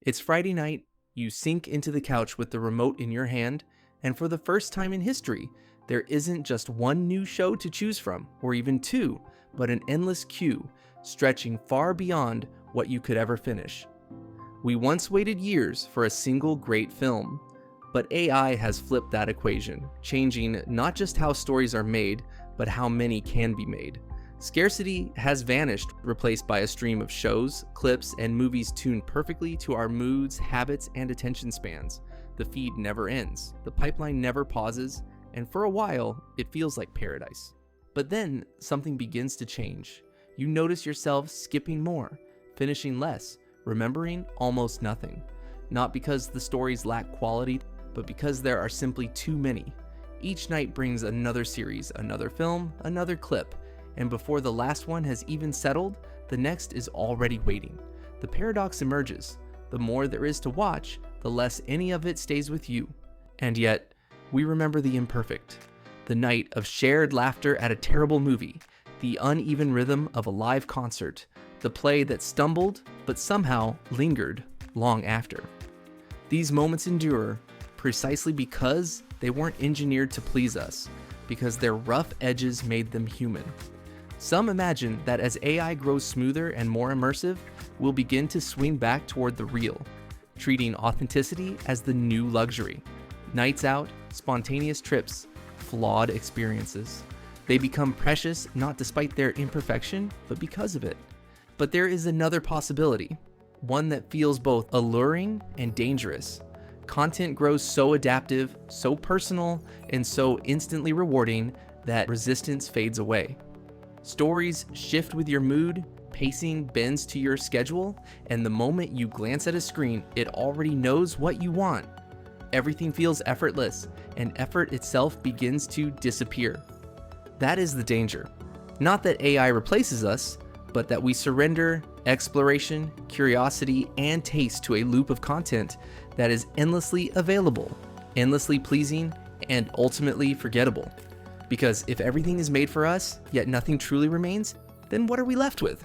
It's Friday night, you sink into the couch with the remote in your hand, and for the first time in history, there isn't just one new show to choose from, or even two, but an endless queue, stretching far beyond what you could ever finish. We once waited years for a single great film, but AI has flipped that equation, changing not just how stories are made, but how many can be made. Scarcity has vanished, replaced by a stream of shows, clips, and movies tuned perfectly to our moods, habits, and attention spans. The feed never ends, the pipeline never pauses, and for a while, it feels like paradise. But then, something begins to change. You notice yourself skipping more, finishing less, remembering almost nothing. Not because the stories lack quality, but because there are simply too many. Each night brings another series, another film, another clip, and before the last one has even settled, the next is already waiting. The paradox emerges. The more there is to watch, the less any of it stays with you. And yet, we remember the imperfect. The night of shared laughter at a terrible movie, the uneven rhythm of a live concert, the play that stumbled but somehow lingered long after. These moments endure precisely because they weren't engineered to please us, because their rough edges made them human. Some imagine that as AI grows smoother and more immersive, we'll begin to swing back toward the real, treating authenticity as the new luxury. Nights out, spontaneous trips, flawed experiences. They become precious not despite their imperfection, but because of it. But there is another possibility, one that feels both alluring and dangerous. Content grows so adaptive, so personal, and so instantly rewarding that resistance fades away. Stories shift with your mood, pacing bends to your schedule, and the moment you glance at a screen, it already knows what you want. Everything feels effortless, and effort itself begins to disappear. That is the danger. Not that AI replaces us, but that we surrender exploration, curiosity, and taste to a loop of content that is endlessly available, endlessly pleasing, and ultimately forgettable. Because if everything is made for us, yet nothing truly remains, then what are we left with?